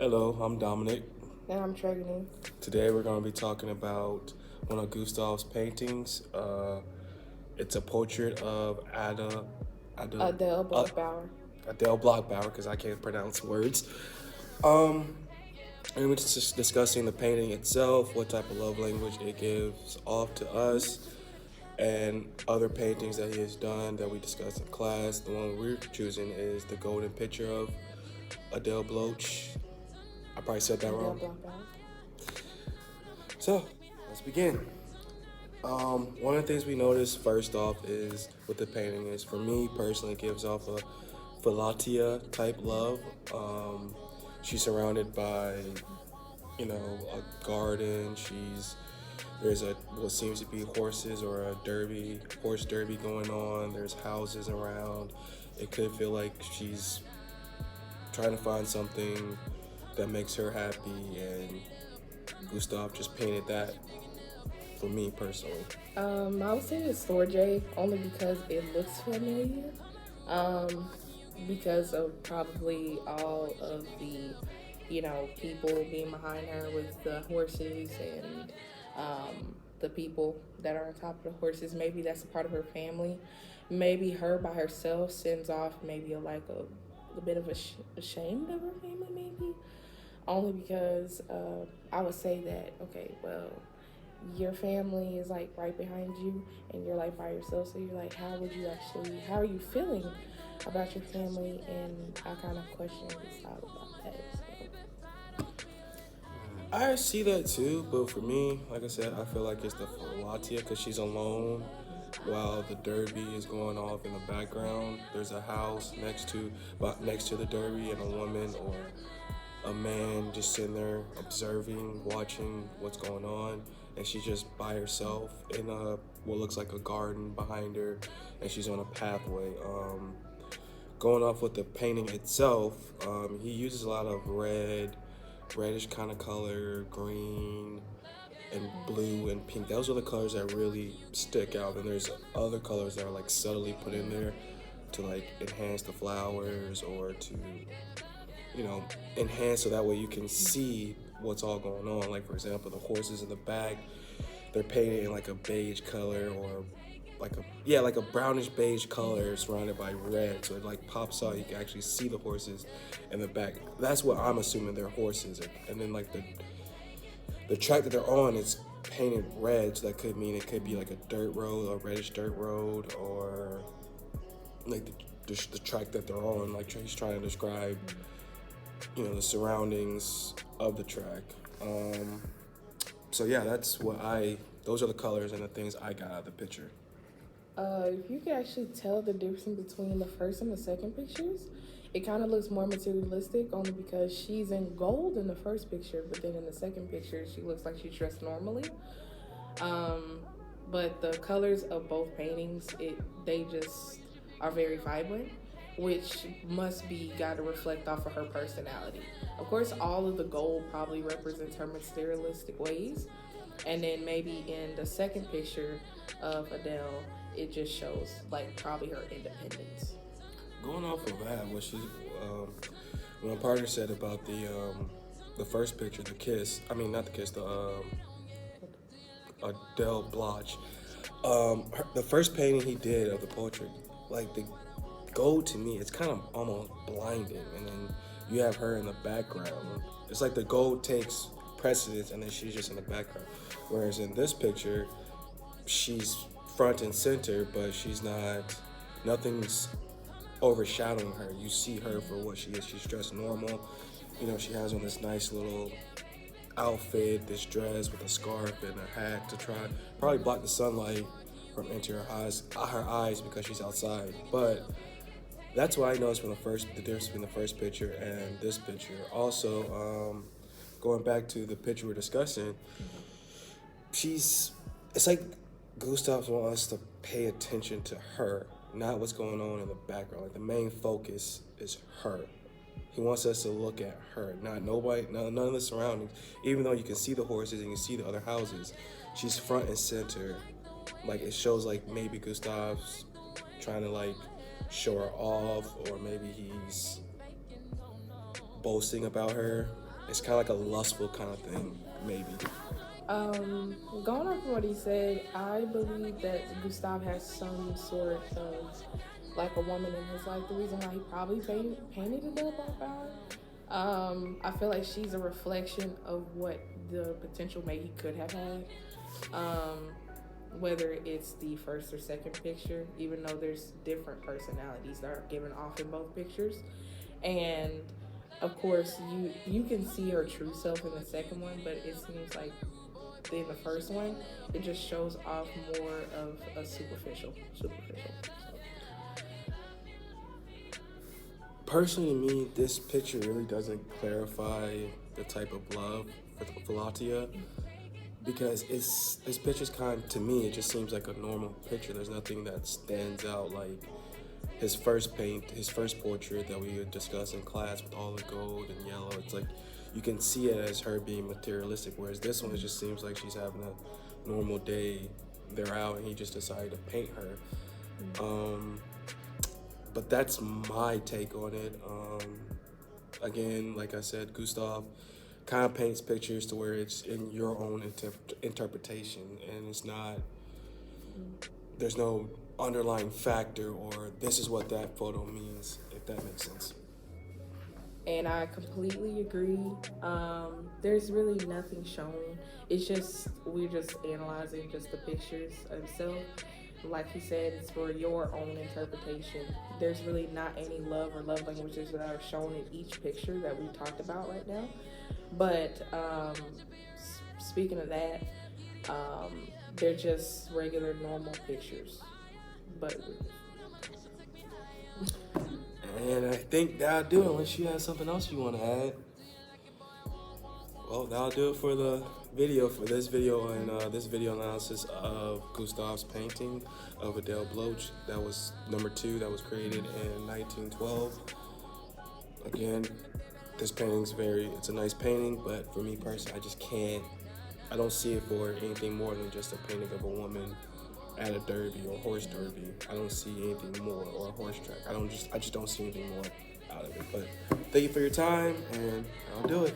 Hello, I'm Dominic. And I'm Tregony. Today we're going to be talking about one of Gustav's paintings. It's a portrait of Adele, Adele uh, Bloch-Bauer. Adele Bloch-Bauer, because I can't pronounce words. Um, and we're just discussing the painting itself, what type of love language it gives off to us, and other paintings that he has done that we discussed in class. The one we're choosing is the golden picture of Adele Bloch. I probably said that Adele wrong. Bloch-Bauer. So, let's begin. One of the things we notice first off is with the painting is, for me personally, it gives off a Philatia type love. She's surrounded by, a garden. There's a what seems to be horses or a horse derby going on. There's houses around. It could feel like she's trying to find something that makes her happy, and Gustav just painted that for me personally. I would say it's Store J only because it looks familiar. Um, because of probably all of the, people being behind her with the horses and the people that are on top of the horses. Maybe that's a part of her family. Maybe her by herself sends off maybe a bit of ashamed of her family, maybe. Only because I would say that, okay, well, your family is like right behind you and you're like by yourself. So you're like, how are you feeling about your family? And I kind of question his thought about that. I see that too, but for me, like I said, I feel like it's the Latia because she's alone while the derby is going off in the background. There's a house next to the derby, and a woman or a man just sitting there observing, watching what's going on, and she's just by herself in what looks like a garden behind her, and she's on a pathway. Going off with the painting itself, he uses a lot of reddish kind of color, green and blue and pink. Those are the colors that really stick out. And there's other colors that are like subtly put in there to like enhance the flowers or to, enhance so that way you can see what's all going on. Like for example, the horses in the back, they're painted in like a beige color or like a brownish beige color surrounded by red, so it like pops out. You can actually see the horses in the back. That's what I'm assuming they're horses. And then like the track that they're on is painted red, so that could mean it could be like a dirt road, a reddish dirt road, or like the track that they're on. Like he's trying to describe, the surroundings of the track. So yeah, those are the colors and the things I got out of the picture. If you can actually tell the difference between the first and the second pictures, it kind of looks more materialistic only because she's in gold in the first picture, but then in the second picture, she looks like she's dressed normally. Um, but the colors of both paintings, they just are very vibrant, which must be got to reflect off of her personality. Of course, all of the gold probably represents her materialistic ways, and then maybe in the second picture of Adele, it just shows like probably her independence. Going off of that, what my partner said about the first picture, the kiss. I mean, not the kiss, the Adele Bloch. The first painting he did of the portrait, like the gold to me, it's kind of almost blinding, and then you have her in the background. It's like the gold takes precedence, and then she's just in the background. Whereas in this picture, she's front and center, but she's not. Nothing's overshadowing her. You see her for what she is. She's dressed normal. She has on this nice little outfit, this dress with a scarf and a hat to try probably block the sunlight from entering her eyes because she's outside. But that's what I noticed from the difference between the first picture and this picture. Also, going back to the picture we're discussing, it's like Gustav wants us to pay attention to her, not what's going on in the background. Like the main focus is her. He wants us to look at her, not nobody, none of the surroundings. Even though you can see the horses and you see the other houses, she's front and center. Like it shows like maybe Gustav's trying to like show her off, or maybe he's boasting about her. It's kind of like a lustful kind of thing, maybe. Going off of what he said, I believe that Gustav has some sort of like a woman in his life. The reason why he probably painted Adele Bloch-Bauer. I feel like she's a reflection of what the potential mate he could have had. Um, Whether it's the first or second picture, even though there's different personalities that are given off in both pictures. And of course, you can see her true self in the second one, but it seems like in the first one, it just shows off more of a superficial. So. Personally, to me, this picture really doesn't clarify the type of love for Latia because this picture's kind of, to me, it just seems like a normal picture. There's nothing that stands out like his first portrait that we had discussed in class with all the gold and yellow. It's like you can see it as her being materialistic, whereas this one it just seems like she's having a normal day. They're out and he just decided to paint her. But that's my take on it. Again, like I said, Gustav kind of paints pictures to where it's in your own interpretation, and it's not. There's no underlying factor or this is what that photo means, if that makes sense. And I completely agree. There's really nothing shown. It's just we're just analyzing just the pictures themselves. Like he said, it's for your own interpretation. There's really not any love or love languages that are shown in each picture that we talked about right now. But speaking of that, they're just regular, normal pictures. But And I think that'll do it. Unless you have something else you want to add. Well, that'll do it for the video, for this video and this video analysis of Gustav's painting of Adele Bloch. That was number 2, that was created in 1912. Again, this painting's it's a nice painting, but for me personally, I don't see it for anything more than just a painting of a woman at a derby or horse derby. I don't see anything more, or a horse track. I just don't see anything more out of it. But thank you for your time, and I'll do it.